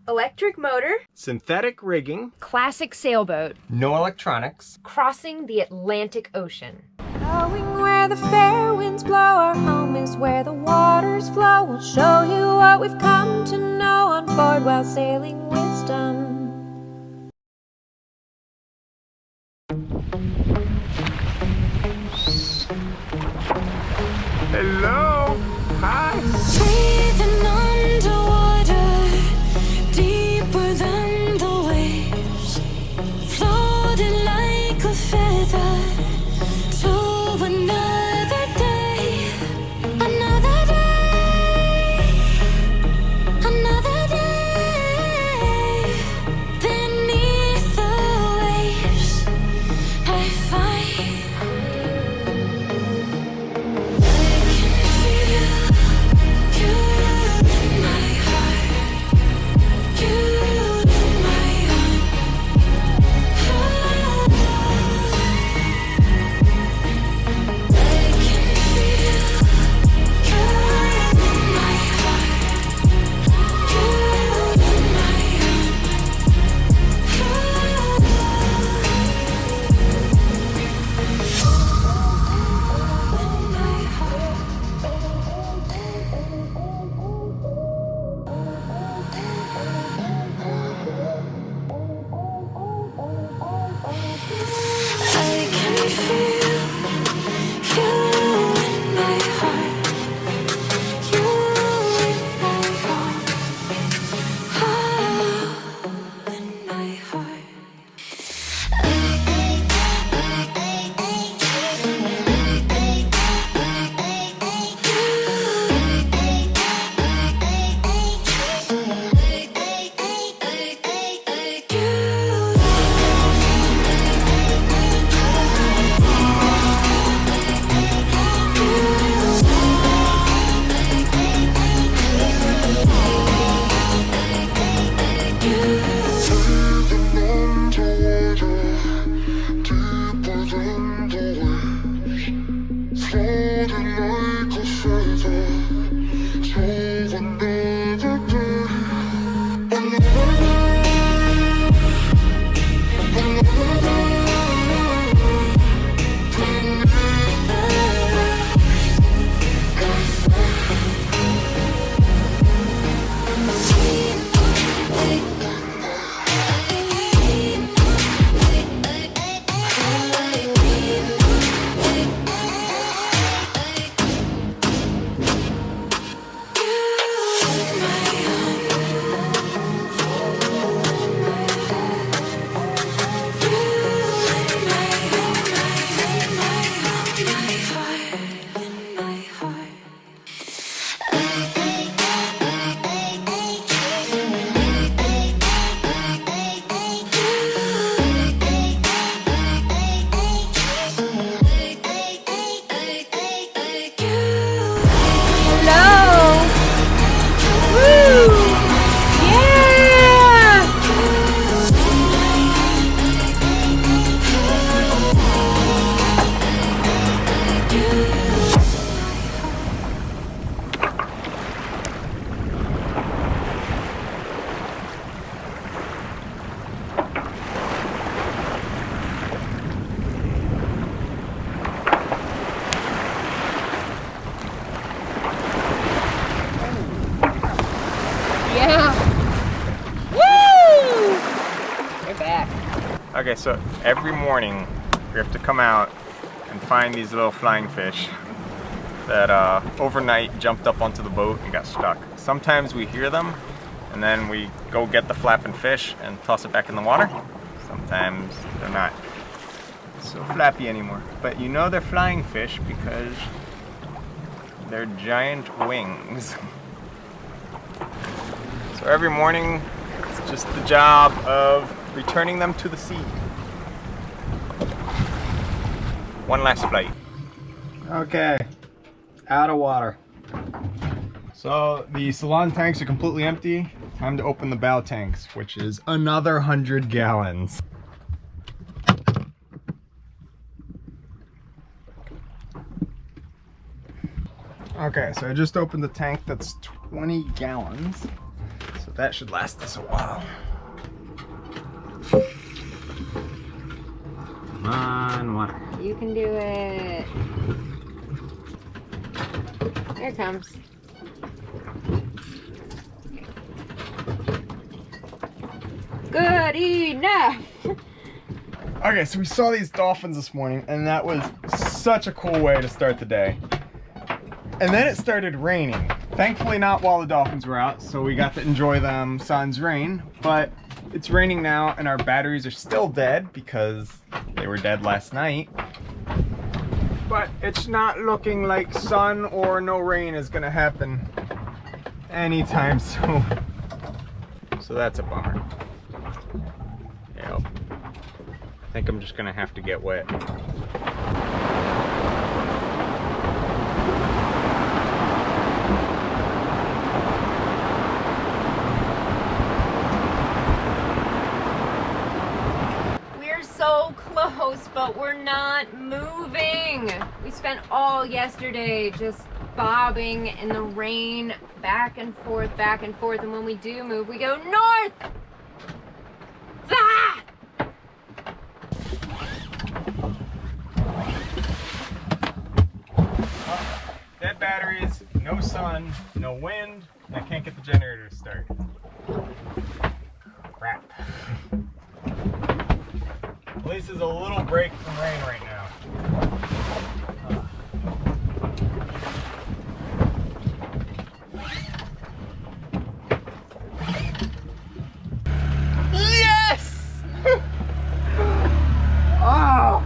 Electric motor. Synthetic rigging. Classic sailboat. No electronics. Crossing the Atlantic Ocean. Going where the fair winds blow, our home is where the waters flow. We'll show you what we've come to know on board while sailing wisdom. Hello. Hi. Breathing underwater, deeper than the waves, floating like a feather to another day, another day, another day. Beneath the waves, I find Okay, so every morning we have to come out and find these little flying fish that overnight jumped up onto the boat and got stuck. Sometimes we hear them and then we go get the flapping fish and toss it back in the water. Sometimes they're not so flappy anymore. But you know they're flying fish because they're giant wings. So every morning it's just the job of returning them to the sea. One last flight. Okay, out of water. So the salon tanks are completely empty. Time to open the bow tanks, which is another 100 gallons. Okay, so I just opened the tank that's 20 gallons. So that should last us a while. Come on, water. You can do it. Here it comes. Good enough. Okay, so we saw these dolphins this morning, and that was such a cool way to start the day. And then it started raining. Thankfully not while the dolphins were out, so we got to enjoy them sans rain. But it's raining now, and our batteries are still dead because they were dead last night. But it's not looking like sun or no rain is gonna happen anytime soon. So that's a bummer. Yep. I think I'm just gonna have to get wet. We're so close, but we're not moving. We spent all yesterday just bobbing in the rain, back and forth, and when we do move, we go north. Ah! Dead batteries, no sun, no wind, and I can't get the generator to start. Crap. At least there's a little break from rain right now. Yes! Oh!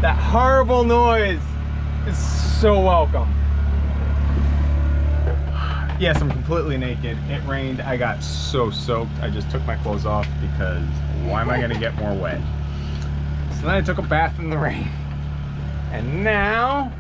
That horrible noise is so welcome. Yes, I'm completely naked. It rained. I got so soaked. I just took my clothes off because why am I gonna get more wet? So then I took a bath in the rain. And now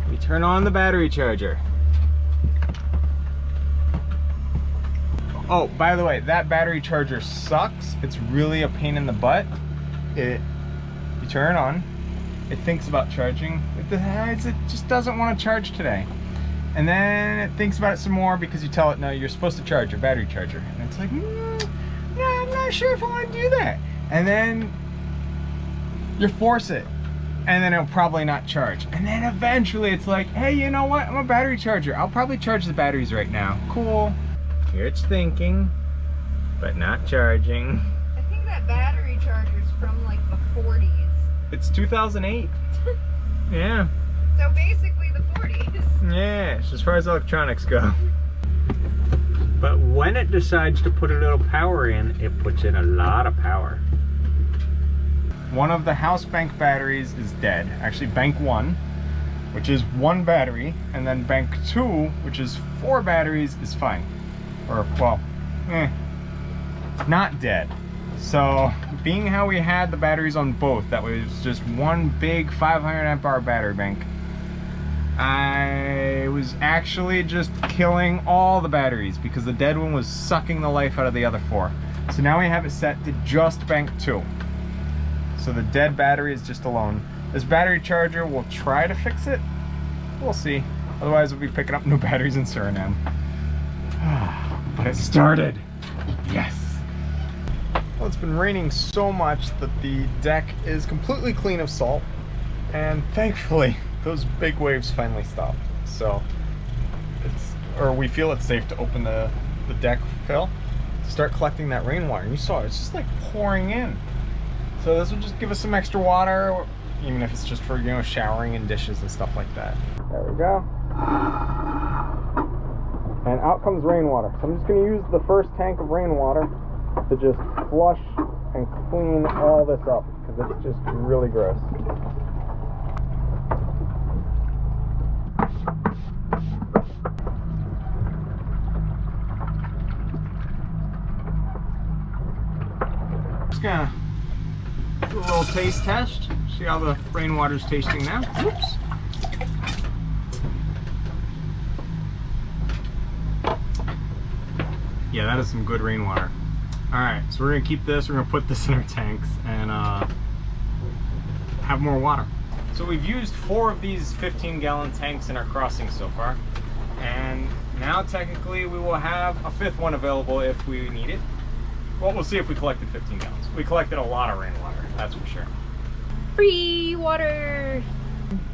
we turn on the battery charger. Oh, by the way, that battery charger sucks. It's really a pain in the butt. You turn it on, it thinks about charging. It decides it just doesn't want to charge today. And then it thinks about it some more because you tell it, no, you're supposed to charge your battery charger. And it's like, yeah, I'm not sure if I want to do that. And then you force it. And then it'll probably not charge. And then eventually it's like, hey, you know what? I'm a battery charger. I'll probably charge the batteries right now. Cool. Here it's thinking, but not charging. I think that battery charger's from like the 40s. It's 2008. Yeah. So basically the 40s. Yeah, as far as electronics go. But when it decides to put a little power in, it puts in a lot of power. One of the house bank batteries is dead. Actually, bank 1, which is 1 battery, and then bank 2, which is 4 batteries, is fine. Or, well, not dead. So, being how we had the batteries on both, that was just one big 500 amp hour battery bank, I was actually just killing all the batteries because the dead one was sucking the life out of the other 4. So now we have it set to just bank 2. So the dead battery is just alone. This battery charger will try to fix it. We'll see. Otherwise, we'll be picking up new batteries in Suriname. But it started. Yes. Well, it's been raining so much that the deck is completely clean of salt. And thankfully, those big waves finally stopped. So, we feel it's safe to open the deck fill to start collecting that rainwater. And you saw it, it's just like pouring in. So this will just give us some extra water, even if it's just for, you know, showering and dishes and stuff like that. There we go. And out comes rainwater. So I'm just going to use the first tank of rainwater to just flush and clean all this up because it's just really gross. Just gonna do a little taste test. See how the rainwater's tasting now. Oops. Yeah, that is some good rainwater. Alright, so we're gonna keep this, we're gonna put this in our tanks and have more water. So we've used 4 of these 15-gallon tanks in our crossing so far. And now technically we will have a 5th one available if we need it. Well, we'll see if we collected 15 gallons. We collected a lot of rainwater, that's for sure. Free water!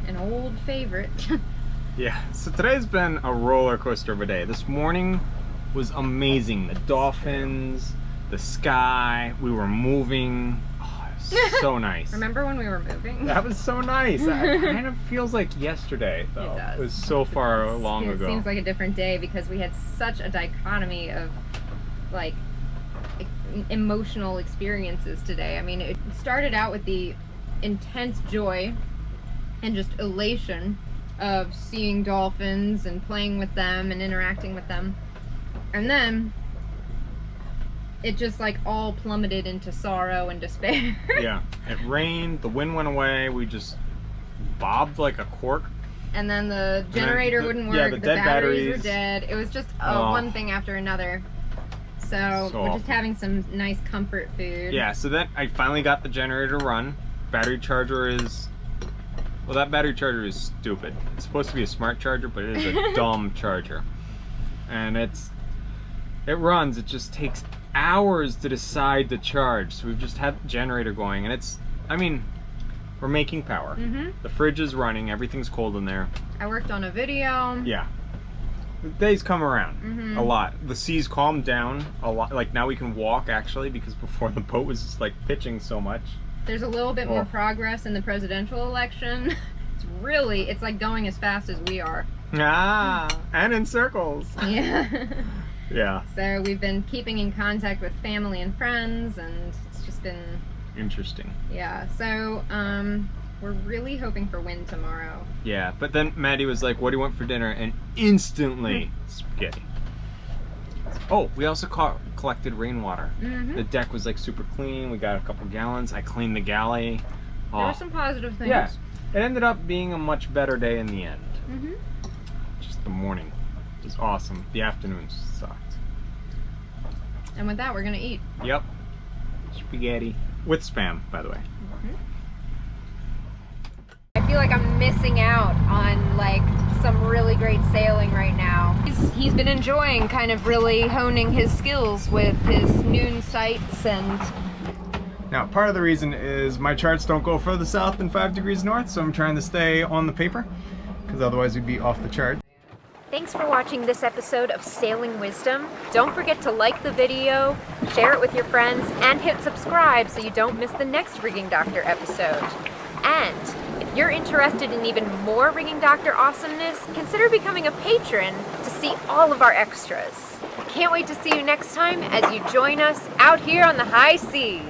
An old favorite. Yeah, so today's been a roller coaster of a day. This morning was amazing. The dolphins, the sky, we were moving. Oh, it was so nice. Remember when we were moving? That was so nice. It kind of feels like yesterday, though. It does. It was so far long ago. It seems like a different day because we had such a dichotomy of like emotional experiences today. I mean, it started out with the intense joy and just elation of seeing dolphins and playing with them and interacting with them. And then it just like all plummeted into sorrow and despair. Yeah, it rained, the wind went away, we just bobbed like a cork. And then the generator wouldn't work, yeah, the dead batteries were batteries. dead. It was just one thing after another. So we're just having some nice comfort food. Yeah, so then I finally got the generator to run. Battery charger is, well, that battery charger is stupid. It's supposed to be a smart charger, but it is a dumb charger. And it runs, it just takes hours to decide to charge. So we've just had the generator going, and it's, I mean, we're making power. The fridge is running, everything's cold in there. I worked on a video. Yeah. The days come around a lot. The seas calmed down a lot. Like now we can walk actually, because before the boat was just like pitching so much. There's a little bit more progress in the presidential election. It's like going as fast as we are. And in circles. Yeah. Yeah. So we've been keeping in contact with family and friends, and it's just been interesting. Yeah. So we're really hoping for wind tomorrow. Yeah, but then Maddie was like, what do you want for dinner? And instantly, spaghetti. Oh, we also collected rainwater. The deck was like super clean. We got a couple gallons. I cleaned the galley. There were some positive things. Yeah, it ended up being a much better day in the end. Just the morning was awesome. The afternoons sucked. And with that, we're gonna eat. Yep. Spaghetti. With Spam, by the way. I feel like I'm missing out on like some really great sailing right now. He's been enjoying kind of really honing his skills with his noon sights and... Now, part of the reason is my charts don't go further south than 5 degrees north, so I'm trying to stay on the paper, because otherwise we'd be off the chart. Thanks for watching this episode of Sailing Wisdom. Don't forget to like the video, share it with your friends, and hit subscribe so you don't miss the next Rigging Doctor episode. And if you're interested in even more Rigging Doctor awesomeness, consider becoming a patron to see all of our extras. Can't wait to see you next time as you join us out here on the high seas.